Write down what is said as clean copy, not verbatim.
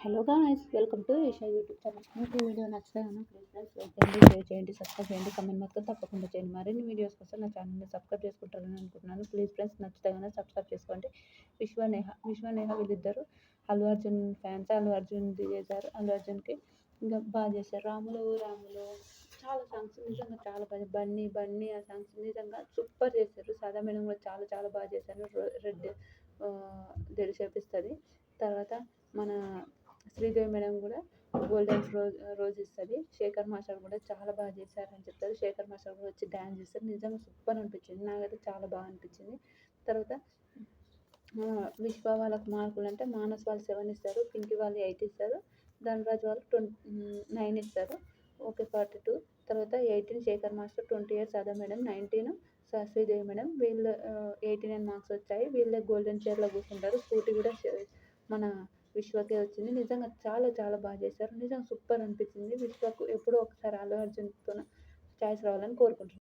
Hello guys, welcome to Isha YouTube channel. మీకు ఈ video నచ్చితే కనుక ప్లీజ్ లైక్ చేయండి, షేర్ చేయండి, సబ్స్క్రైబ్ చేయండి, కమెంట్ మాత్రం తప్పకుండా చేయండి. మరిన్ని వీడియోస్ కోసం నా ఛానల్ని సబ్స్క్రైబ్ చేసుకుంటారని అనుకుంటున్నాను. ప్లీజ్ ఫ్రెండ్స్, నచ్చితే కనుక సబ్స్క్రైబ్ చేసుకోండి. విశ్వ నేహ వీళ్ళిద్దరు అల్లు అర్జున్ ఫ్యాన్స్. అల్లు అర్జున్ చేశారు. అల్లు అర్జున్కి ఇంకా బాగా చేశారు. రాములు రాములు చాలా సాంగ్స్ నిజంగా చాలా బాగా, బన్నీ బన్నీ ఆ సాంగ్స్ నిజంగా సూపర్ చేశారు. సాదా మేడం కూడా చాలా చాలా బాగా చేశారు. రెడ్ దెడి చేపిస్తుంది. తర్వాత మన శ్రీదేవి మేడం కూడా గోల్డెన్ రోజ్ ఇస్తుంది. శేఖర్ మాస్టర్ కూడా చాలా బాగా చేశారని చెప్తారు. శేఖర్ మాస్టర్ కూడా వచ్చి డ్యాన్స్ చేస్తారు. నిజంగా సూపర్ అనిపించింది. నాకైతే చాలా బాగా అనిపించింది. తర్వాత విశ్వ వాళ్ళకి మార్కులు అంటే మానస్ వాళ్ళు 7 ఇస్తారు, పింకీ వాళ్ళు 8 ఇస్తారు, ధనరాజ్ వాళ్ళు 9 ఇస్తారు. ఓకే 42. తర్వాత 18 శేఖర్ మాస్టర్, 28 సదా మేడం, 19 శ్రీదేవి మేడం. వీళ్ళు 89 మార్క్స్ వచ్చాయి. వీళ్ళే గోల్డెన్ చైర్లో కూర్చుంటారు. స్కూటీ కూడా మన విశ్వకే వచ్చింది. నిజంగా చాలా చాలా బాగా చేశారు. నిజంగా సూపర్ అనిపించింది. విశ్వకు ఎప్పుడో ఒకసారి అల్లు అర్జున్తో ఛాయిస్ రావాలని కోరుకుంటున్నాను.